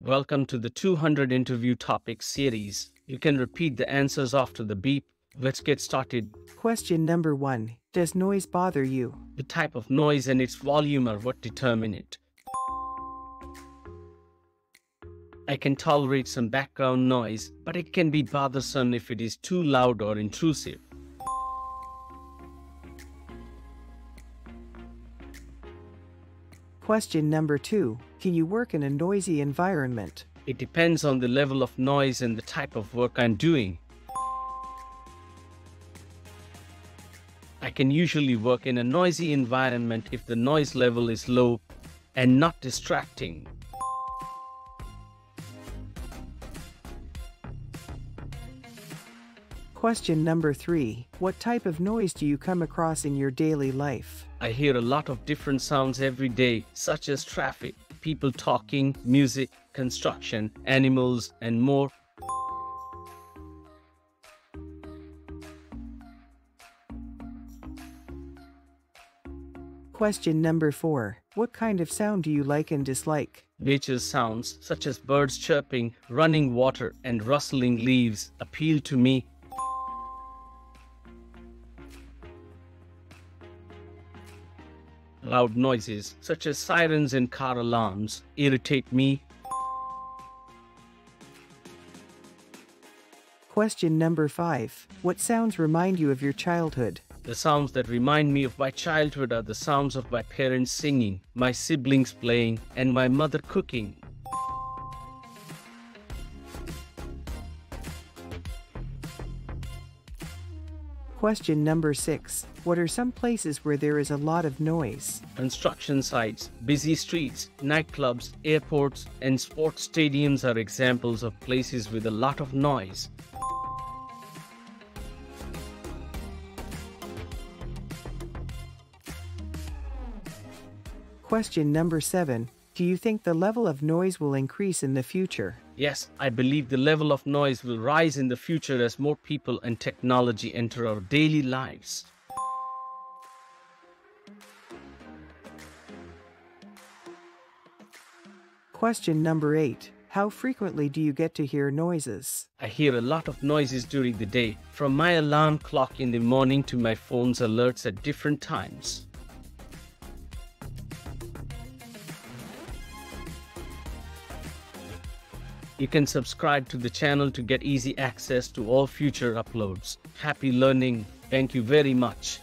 Welcome to the 200 interview topic series. You can repeat the answers after the beep. Let's get started. Question number 1. Does noise bother you? The type of noise and its volume are what determine it. I can tolerate some background noise, but it can be bothersome if it is too loud or intrusive. Question number 2. Can you work in a noisy environment? It depends on the level of noise and the type of work I'm doing. I can usually work in a noisy environment if the noise level is low and not distracting. Question number 3. What type of noise do you come across in your daily life? I hear a lot of different sounds every day, such as traffic, people talking, music, construction, animals, and more. Question number 4. What kind of sound do you like and dislike? Nature sounds, such as birds chirping, running water, and rustling leaves, appeal to me. Loud noises, such as sirens and car alarms, irritate me. Question number 5. What sounds remind you of your childhood? The sounds that remind me of my childhood are the sounds of my parents singing, my siblings playing, and my mother cooking. Question number 6. What are some places where there is a lot of noise? Construction sites, busy streets, nightclubs, airports, and sports stadiums are examples of places with a lot of noise. Question number 7. Do you think the level of noise will increase in the future? Yes, I believe the level of noise will rise in the future as more people and technology enter our daily lives. Question number 8. How frequently do you get to hear noises? I hear a lot of noises during the day, from my alarm clock in the morning to my phone's alerts at different times. You can subscribe to the channel to get easy access to all future uploads. Happy learning. Thank you very much.